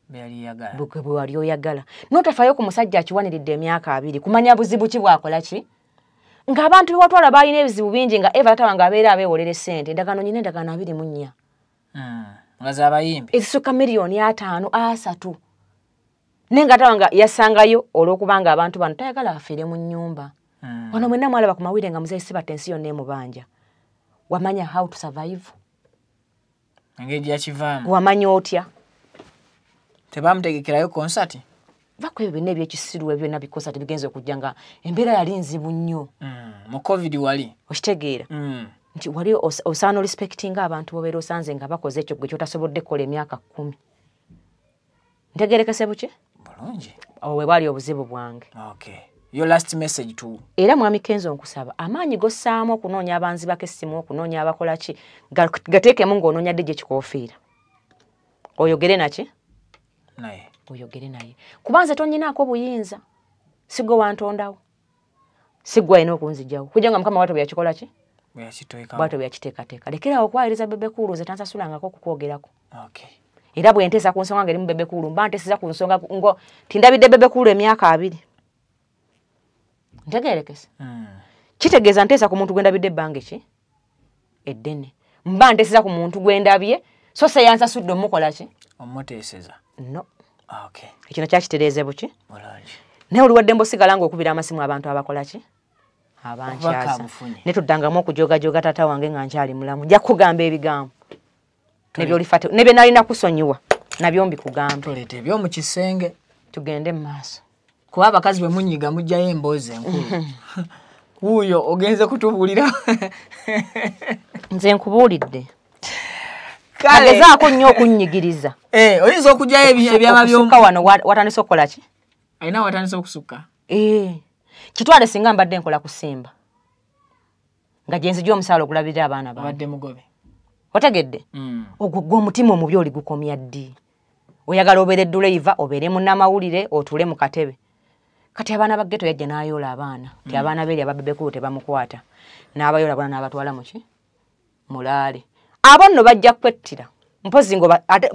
bwe wali oyagala n'otafaayo ku musajja akiwaniridde emyaka 2 kumanya buzibu ki bwakola ki ng'abantu be watwala baalina ebizibu bingi nga Eva taata wange abeera abeewolera ssente endagaano nyina endagaano 24 nga z'abayimbi ezisukka miliyoni 5 3 naye nga taata wange yasangayo olw'okubanga abantu bano tayagala afiire mu nnyumba wano mwenna mwalaba ku mawulire nga muzeyi sibatta ensi yonna emubanja wamanya how to survive engeri yakivaamu wamanya otya tebamutegekerayo konsati vako ebyo byonna ebyekisiru ebyo byonna bikonsati bigenze okujja nga embeera yali nzibu nnyo mu covid wali okitegeera nti wali osaana respectinga abantu bobeera osanze nga bakoze ekyo gwe kyotasobodde kukola emyaka 10 ntegerekese buki bulungi we bwali obuzibu bwange your last message to era mwami Kenzo nkusaba amaanyi gossaamu okunoonya abanzi bakessimu okunoonya abakola ki gateekemu ng'onoonya dde gye kikoofiira oyogere naki naye oyogere naye kubanze tonyinaako buyinza sigwe wantondawo sigwe alina okunzijjawo kujja nga mukama bwatyo bwe yakikola ki bwatyo bwe yakiteekateeka lekerawo okwayiriza bebekulu ze tansasulangako okukwogerako era bwe nteesa ku nsonga ng'erimu bebekulu mba nteeseza ku nsonga ngo tindabidde bebekulu emyaka 2 ntegeerekese kitegeeza nteesa ku muntu gwendabidde ebbanga ki eddene mba nteeseza ku muntu gwendabye so se yansasudde omukola ki omuteeseza no ekino kyakitereeze buki naye oliwadde mbosigala ng'okubira amasimu abantu abakola ki abankyaza ne tuddangamu okujogajoga taata wange nga nkyali mulamu nja kugamba ebigambo ne bye nalina kusonyiwa nabyo mbikugambe tuleeta ebyomu kisenge tugende mu maaso kuba abakazi bwe munyiga mujjayo emboozi enkulu wuuyo ogenze kutubuulira nze nkubuulidde agezaako nnyo okunyigiriza oyinza okujjayo ebyama by'omuka wano watandise okukola ki alina watandise okusukka kitwale singa mbadde nkola kusimba nga gye nzija omusaala okulabirira abaana badde mugobe otegedde ogwo gw'omutima omubi oli gukomya ddi oyagala obeere driver obeere munnamawulire otuule mu katebe kati abaana ba ghetto yajja n'ayoola abaana ti abaana beri ababebekulu tebamukwata n'abayola bwana n'abatwala muki mulaale abo nno bajja kwettira mpozi ngo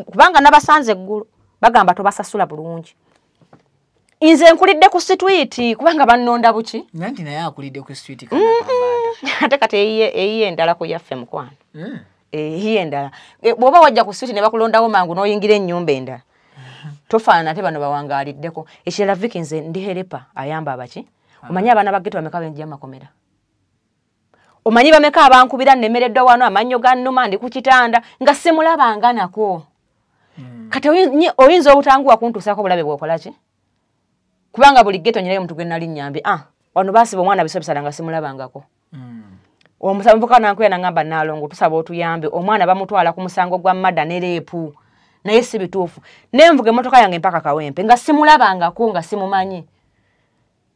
kubanga nabasanze eggulu bagamba tobasasula bulungi inze nkulidde ku street kubanga bannonda buki nanti naye akulidde ku street kana ate kati eyiye endala ku yaffe mukwano eyiye endala bw'oba wajja ku street ne bakulondawo mangu n'oyingira ennyumba endala tofaana ate bano bawangaliddeko ekirala Vicky nze ndi herepa ayamba abaki omanyi abaana ba ghetto bameka benjja makomera omanyi bameka abankubira nnemereddwa wano amannyo ga nnuma ndi ku kitanda nga simulabanga nako kati oyinza obutanguwa kuntuusako bulabe bw'okola ki kubanga buli ghetto nyinayo omuntu gwe nali nnyambi wano baasiba omwana bisobisala nga simulabangako omusavubuka nankuya nangamba nalongo tusaba otuyambe omwana bamutwala ku musango gwa madda ne leepu naye si bituufu nenvuga emmotoka yange mpaka Kawempe nga simulabangako nga simumanyi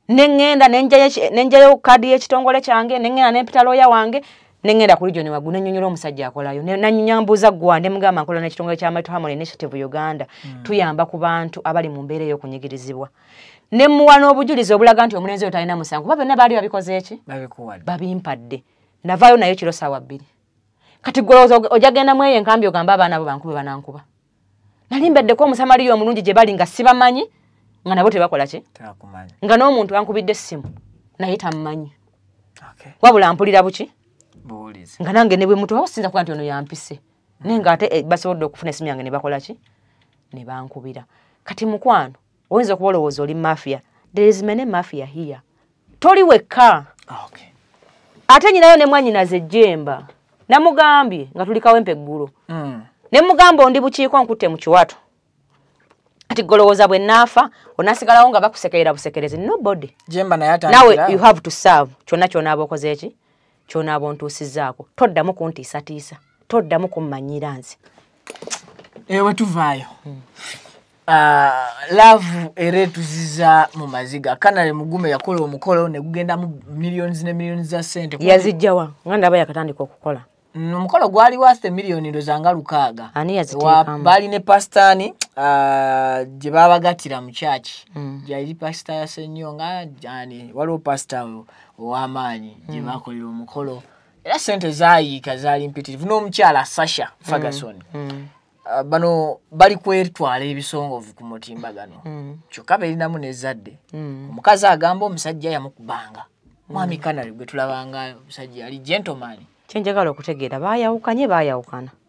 nengenda nenjayo kadi y'ekitongole kyange nengenda nempita looya wange nengenda ku region wagu nennyonnyola omusajja akolayo nanyambuza gwande mugamba nkola n'ekitongole kya Mental Harmony Initiative Uganda tuyamba ku bantu abali mu mbeera y'okunyigirizibwa nemuwa n'obujulizi obulaga nti omulenzi oyo talina musango byonna baali babikoze eki babimpadde navaayo nayo kiro ssaawa 2 kati goloza ojagenda mu eyo enkambi ogamba abaana abo bankube banankuba nalimbeddeko omusamaliya omulungi gye bali nga sibamanyi nga nabo tebakola ki nga n'omuntu ankubidde essimu naye tammanyi wabula mpulira buki nga nange ne bwe mutu wasinza kuba nti ono yampise naye nga ate basobodde okufuna essimu yange ne bakola ki ne bankubira kati mukwano oyinza okuba olowooza oli mafia there is many mafia here toli wekka ate nyinayo ne mwanyinaze ejjemba namugambye nga tuli Kawempe eggulo ne mugamba ondi bukiiko nkutte mu kiwato ati golowooza bwe naafa onasigalawo nga bakusekerera busekerezi nobody jemba naye atandikira nawe you have to serve kyonna ky'onaaba okoze eki ky'onaaba ontuusizzaako toddamu kuntiisatiisa toddamu kummanyira nze ewe tuvaayo love eretuziza mu maziga kanale mugume yakola omukolo ne gugenda mu millions ne millions za sente yazijjawa nga ndaba yakatandika okukola omukolo gwali waste millioni ndozanga 6 ani yaziteekamu bali ne pastani gye babagatira mu church gyali pasta ya Senyonga jani waliwo pasta ow'amaanyi gye bakolera omukolo era sente zaayika zaali mpitirivu n'omukyala Sasha Ferguson bano bali kwetwala ebisongovu ku mutimbagano kyokka berinamu nezadde omukazi agamba omusajja yamukubanga mwami kanali gwe tulabanga omusajja ali gentleman kyenjagala okutegeera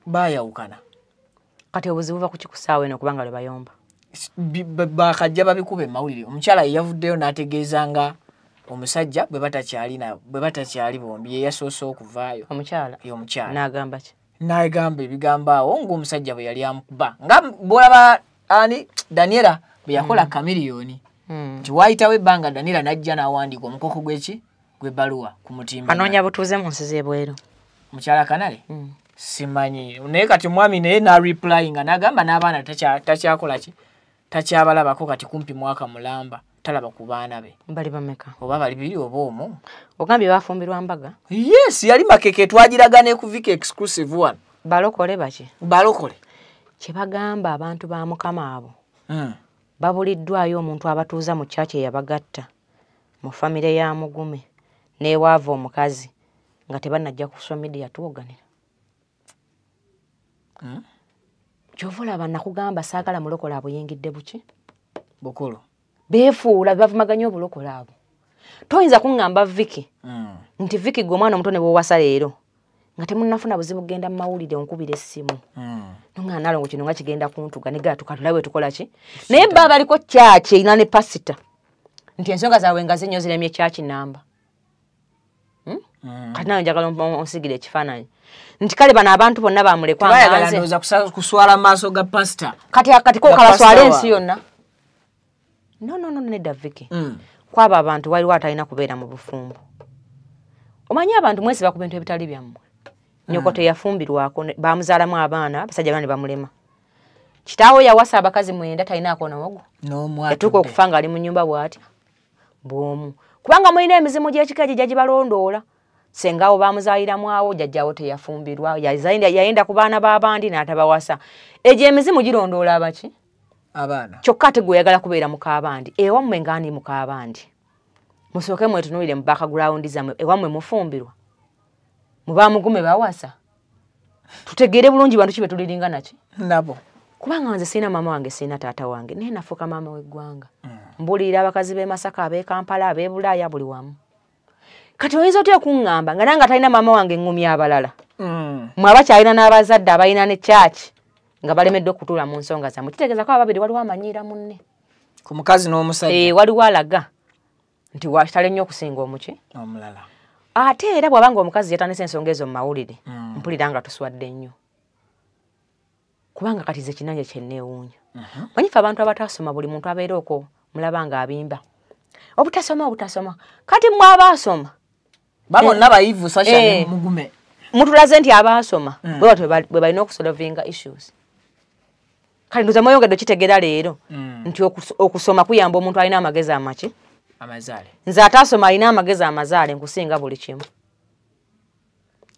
baayawukana kati obuzibu buva ku kikusaawe eno kubanga lwe bayomba bakajja babikuba emawulire omukyala yavuddeyo n'ategeeza nga omusajja bwe batakyali bombi ye yasoose okuvaayo omukyala n'agamba ki n'agamba ebigambo awo ng'omusajja bwe yali amukuba nga bw'olaba ani Daniela bwe yakola kamiliyoni nti waayitawo ebbanga Daniela n'ajja n'awandiika omukoko gw'ebbaluwa ku mutimba anoonya butuuze mu nsi z'ebweru mukyala kanale simanyi naye kati mwami naye n'areply nga n'agamba n'abaana takyakola ki takyabalabako kati kumpi mwaka mulamba talaba ku baana be bali bameka oba bali 2 oba omu ogambye bafumbirwa mbaga yes yali makeke twagiragane ku Vicky exclusive one balokole baki balokole kye bagamba abantu ba mukama abo babuliddwayo omuntu abatuuza mu church eyabagatta mu famire ya Mugume n'ewaava omukazi nga tebanajja ku social media tuwoganira kyovula bannakugamba saagala mulokola abuyingidde buki bukulu beefuula bavumaganya obulokola abo toyinza kuŋŋamba Vicky nti Vicky gwe omwana omuto ne bw'owasa leero nga temunnafuna buzibu kugenda mu mawulire onkubira essimu nonga nalongo kino nga kigenda kuntuga ne gatukatulawe tukola ki naye baba baliko church erina ne pasita nti ensonga zaabwe nga zinyo ziremye church namba kati nayo njagala onsigire ekifaananyi nti kale bano abantu bonna bamulekwa nze kuswala maaso ga pasita kati ko kabaswala ensi yonna no nedda Vicky kwaba abantu waliwo atalina kubeera mu bufumbo omanyi abantu mwesiba ku bintu ebitali byammwe nyoko teyafumbirwako bamuzaalamu abaana abasajja bana ne bamulema kitaawo yawasa abakazi 9 talinaako n'omu yatuuka okufa nga ali mu nnyumba bw'ati bw'omu kubanga mulina emizimu gy'ekika gye gibalondoola sengawo bamuzaaliramu awo jjajjawo teyafumbirwa yayenda ku baana b'abandi n'atabawasa egyo emizimu girondoola abaki Abaana. Kyokka ate gwe oyagala kubeera mukaabandi. Ewammwe ngani mukaabandi. Musooke mwetunuulire mu background zammwe. Ewammwe mufumbirwa. Muba mugume bawasa. Tutegeere bulungi bantu kibe tuliringa naki. Nabo. Kubanga nze sina mama wange sina taata wange. Naye nafuuka maama w'eggwanga. Mbulira abakazi b'e Masaka, ab'e Kampala, ab'e Bulaaya buli wamu. Kati oyinza otya kuŋŋamba nga nange talina mama wange ngumi abalala. Mwe abakyalina n'abazadde abalina ne kyaki nga balemeddwe okutuula mu nsonga zammwe. Kitegeeza ko ababiri waliwo amanyiira munne. Ku mukazi n'omusajja. Waliwo alaga nti watale nnyo okusinga omuki omulala. Ate era bw'abanga omukazi yatandise ensonga ezo mu mawulire mpulira nga tuswadde nnyo. Kubanga kati ze kinanye kye neewuunya. Manyifa abantu abatasoma buli muntu abeera okwo mulaba nga abimba. Obutasoma. Kati mwe abaasoma. Babonna bayivu sasha mugume. Mutulaze nti abaasoma bwe balina okusolvinga issues. Kati nduza mweyongedde kitegeera leero nti okusoma kuyamba omuntu alina amagezi amaki? Amazaale. Nze ataasoma alina amagezi amazaale nkusinga buli kimu.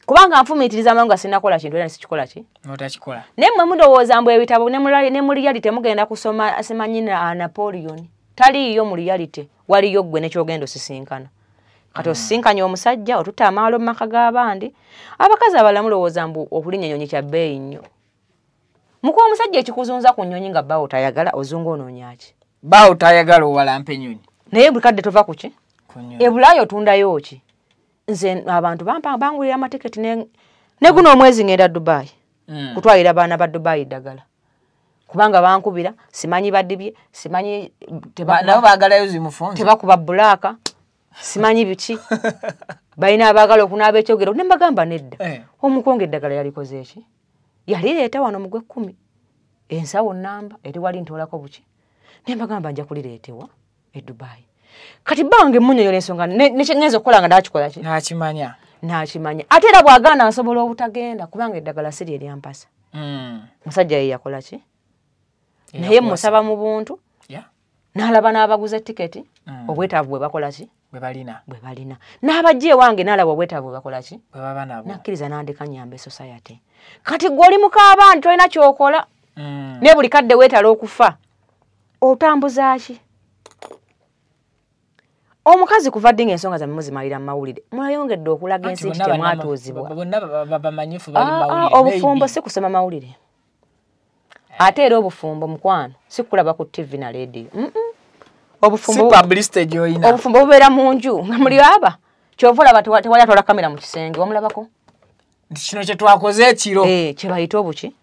Kubanga nfumiitiriza amangu nga sinnakola kintu era sikikola ki? Notakikola. Naye mmwe mudowooza mbu ebitabo ne mu reality mugenda kusoma simanyi na Napoleon. Taliiyo mu reality. Waliyo ggwe nekyogenda osisinkana. Kati osisinkanye omusajja otutta amaalo mu maka g'abandi. Abakazi abalala mulowooza mbu okulinnya ennyonyi kya bbeeyi nnyo. Mukuwa omusajja ekikuzunza ku nnyonyi nga bbaawo tayagala ozunga onoonya ki? Bbaawo tayagala owalampa ennyonyi. Naye buli kadde tova ku ki? E Bulaaya otundayo ki? Nze abantu bangulira amatiketi ne guno omwezi ngenda Dubai. Kutwalira abaana ba Dubai ddagala. Kubanga bankubira simanyi badibye simanyi nabo baagalayo zimufunze. Tebakuba bbulaaka. Simanyi biki. Balina abaagala okunaaba ekyogero ne mbagamba nedda. Omukonge eddagala yalikoze eki? Yalireeta wano mu Gw'ekkumi. Ensawo nnamba eri wali ntoolako buki. Ne mbagamba nja kulireetewa e Dubai. Kati bange munnyonnyola ensonga nekyengenza okukola nga nakikola ki? Nakimanya. Ate era bw'agaana nsobola obutagenda kubanga eddagala siri eryampasa. Musajja ye yakola ki? Naye musaba mu buntu. N'alaba n'abaguza tiketi. Obwetaavu bwe bakola ki? Bwe balina. N'abajja ewange n'alaba obwetaavu bwe bakola ki? Bwe baba nabo. Nakkiriza n'andeka nyambe society. Kati gw'oli mukaabandi tolina kyokola. Ne buli kadde weetala okufa. Otambuza ki? Omukazi kuva ddinga ensonga zammwe muzimalira mu mawulire. Mwayongedde okulaga ensi nti temwatuuzibwa. Bonna bamanyifu bali mawulire. Obufumbo si kusoma mawulire. Ate era obufumbo mukwano si kulaba ku TV na radio. Obufumbo si publicity joina. Obufumbo bubeera mu nju nga muli aba. Kyova olaba tewali atola kamera mu kisenge wamulabako. Nti kino kye twakoze ekiro. Kye bayita obuki?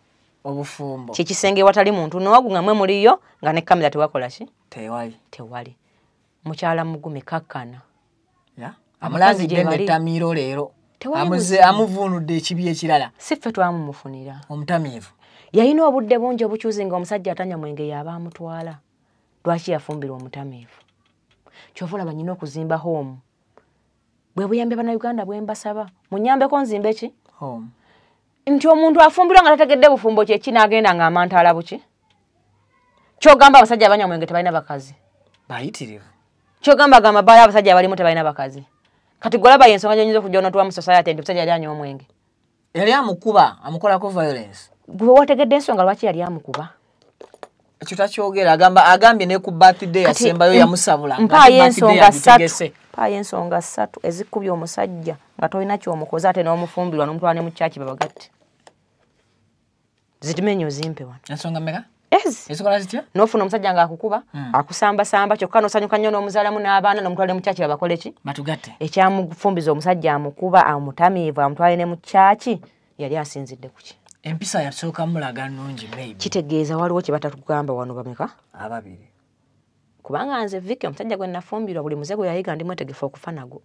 Obufumbo. Kikisenge watali muntu n'owagu nga mwe muliyo nga ne kamera tewakola ki? Tewali. Mukyala mugume kakkana. Amulazi gye Tamiro leero. Amuvunudde ekibi ekirala. Si ffe twamumufunira. Omutamiivu. Yalina obudde bungi obukyuzi nga omusajja atanya mwenge yaba amutwala. Lwaki yafumbirwa omutamiivu? Kyova olaba nnyina okuzimba home. Bwe buyambi Bannayuganda bwe mbasaba. Munyambeko nzimbe ki? Home. Nti omuntu afumbirwa nga tategedde bufumbo kye ki n'agenda ng'amantaala buki? Kyogamba abasajja abanyamwenge tebalina bakazi. Bayitirivu. Kyogamba gamba bali abasajja abalimu tebalina bakazi. Kati golaba yensonga gyonyinza okujja onotwa mu society nti musajja yali anywa omwenge. Yali amukuba, amukolako violence. Gwe wategedde ensonga lwaki yali amukuba? Ekyo takyogera agambye ne ku birthday yasembayo yamusabula. Mpaayo ensonga 3 ezikubye omusajja nga tolina ky'omukoze ate n'omufumbirwa n'omutwala ne mu kyaki babagatte. Zitumenyo zimpe wano. Ensonga mmeka? Esokola zitya? N'ofuna omusajja nga akukuba, akusamba kyokka n'osanyuka nnyo n'omuzaalamu n'abaana n'omutwala ne mu kyaki babakole ki? Batugatte. Ekyamufumbiza omusajja amukuba amutamiivu amutwale ne mu kyaki yali asinzidde ku ki? Empisa yasooka mulaga nnungi maybe. Kitegeeza waliwo kye batatugamba wano bameka? Ababiri. Kubanga nze Vicky omusajja gwe nafumbirwa buli muze gwe yayiga ndi mwetegefu okufa nago.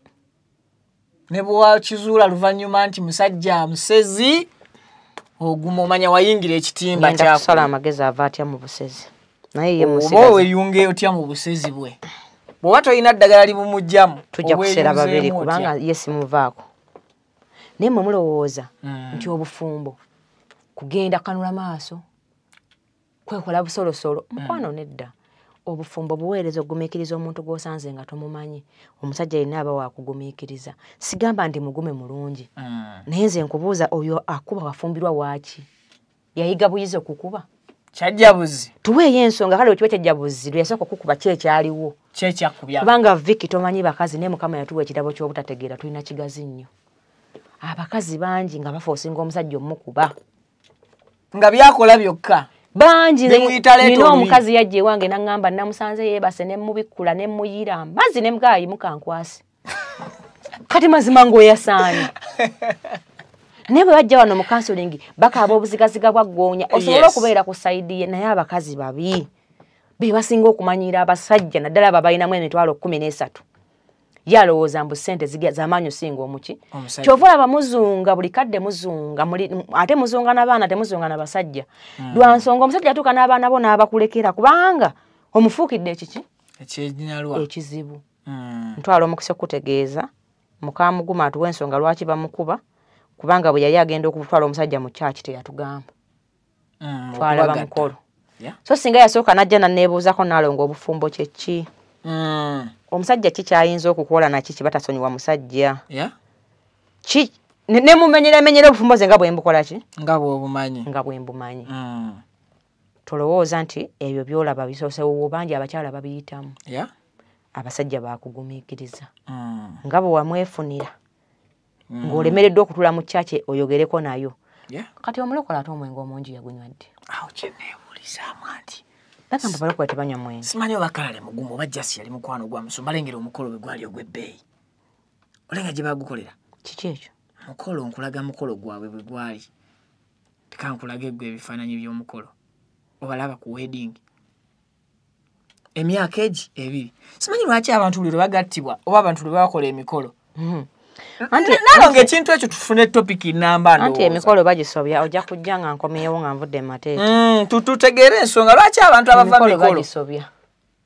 Ne bwe kizuula luvannyuma nti musajja musezi oguma omanya wayingira ekitimba kyako. Ngenda kusala amagezi ava atya mu busezi. Naye ye musigazi. Oba weyunge otya mu busezi bwe. Bw'oba tolina ddagala libumujjamu. Tujja kuseera babiri kubanga ye simuvaako. Naye mmwe mulowooza nti obufumbo kugenda kanula maaso kwekola busolosolo mukwano nedda. Obufumbo buweereza ogumiikiriza omuntu gw'osanze nga tomumanyi. Omusajja yenna aba waakugumiikiriza. Sigamba nti mugume mulungi. Naye nze nkubuuza oyo akuba wafumbirwa waaki? Yayiga buyizi okukuba? Kyajjabuzi. Tuweeyo ensonga kale okiba kyajjabuzi lyasooka okukuba kyekyaliwo. Kyekyakubya. Kubanga Vicky tomanyi bakazi ne Mukama yatuwa ekirabo ky'obutategeera tulina kigazi nnyo. Abakazi bangi nga bafoosinga omusajja omukuba. Nga byakola byokka. Bangi nina omukazi yajja ewange n'aŋŋamba namusanze yeebase ne mubikkula ne muyira amazzi ne mugaayi mukankwasi. Kati mazima ng'oyasaanye. Naye bwe bajja wano mu counseling bakaaba obuzigaziga bwa ggoonya osobola okubeera ku sayidi ye naye abakazi babi be basinga okumanyira abasajja naddala babalinamu emitwalo 13 ye alowooza mbu ssente z'amaanyi osinga omuki kyova olaba muzunga buli kadde muzunga ate muzunga n'abaana temuzunga n'abasajja lwa nsonga omusajja atuuka n'abaana bo n'abakulekera kubanga omufuukidde ekiki ekizibu ntwala omukisa okutegeeza Mukamuguma atuwa ensonga lwaki bamukuba kubanga bwe yali agenda okutwala omusajja mu kyaki teyatugamba twala bamukolo so singa yasooka najja nanneebuuzako naalonga obufumbo kyeki omusajja kikyayinza okukola naki kibatasonyiwa musajja ne mumenyera obufumbo ze nga bwe mbukola ki nga bwe mbumanyi tolowooza nti ebyo byolaba bisoosewo bangi abakyala babiyitamu abasajja bakugumiikiriza nga bwe wamwefunira ng'olemereddwa okutula mu kyaki oyogereko nayo kati omulokola ate omwenge omungi yagunywadde awo kyeneebuulizaamu anti bagamba balokole tebanywa mwenge simanyi oba kalale mugumu oba jasi yali mukwano gwa musumba alengera omukolo bwe gwali ogw'ebbeeyi olenga gye baagukolera kiki ekyo mukolo nkulaga mukolo gwabwe bwe gwali tekankulaga eggwe ebifaananyi by'omukolo obalaba ku wedding emyaka egi 2 simanyi lwaki abantu buli lwe bagattibwa oba abantu lwe bakola emikolo nalonga ekintu ekyo tufune topiki namba anti emikolo bagisobya ojja kujja nga nkomyewo nga nvudde mu mateeka tutegeere ensonga lwaki abantu abava mikolo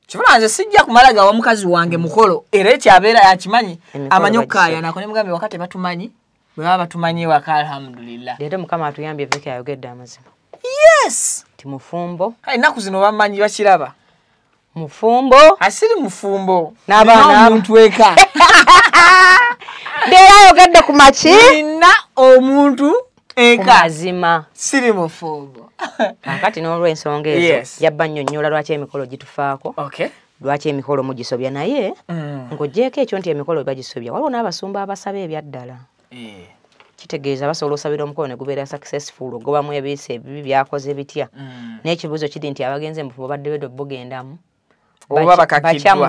kibula nze sijja kumala gawa mukazi wange mukolo era ekyabeera yakimanyi amanyi okukaaya nako ne mugambe wakati batumanyi bwe baba batumanyi waka alhamdulillah leero Mukama atuyambye Vicky ayogedde amazima yes ti mufumbo ennaku zino bamanyi bakiraba mufumbo asiri mufumbo n'abaana omuntu eka Dera ayogedde ku maki nina omuntu eka mazima siri mufumbo akati n'olw'ensonga ezo yabba nnyonnyola lwaki emikolo gitufaako lwaki emikolo mugisobya naye ng'oggyeko ekyo nti emikolo bagisobya waliwo n'abasumba abasaba ebyaddala kitegeeza basobola osabira omukolo ne gubeera successful ogobamu ebiisa ebibi byakoze bitya n'ekibuuzo kiri nti abagenze mu bufumbo badde bedde bugendamu oba bakakiddwa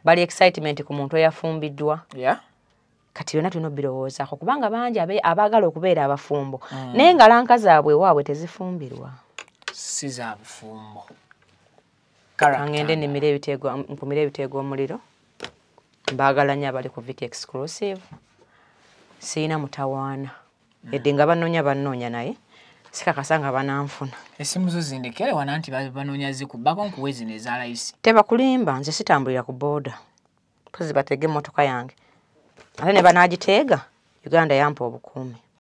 bali excitement ku muntu eyafumbiddwa kati byonna tulina obirowoozaako kubanga bangi abaagala okubeera abafumbo naye nga lanka zaabwe waabwe tezifumbirwa si za bufumbo angende mpumire ebiteego omuliro mbaagala nnyo abali ku Vicky exclusive siina mutawaana edde nga banoonya naye sikakasa nga bananfuna esimu zo zindekere wana nti banoonya zikubbako nkuwe zino eza layisi tebakulimba nze sitambulira ku booda pozi batege emmotoka yange ate ne banaagiteega Uganda yampa obukuumi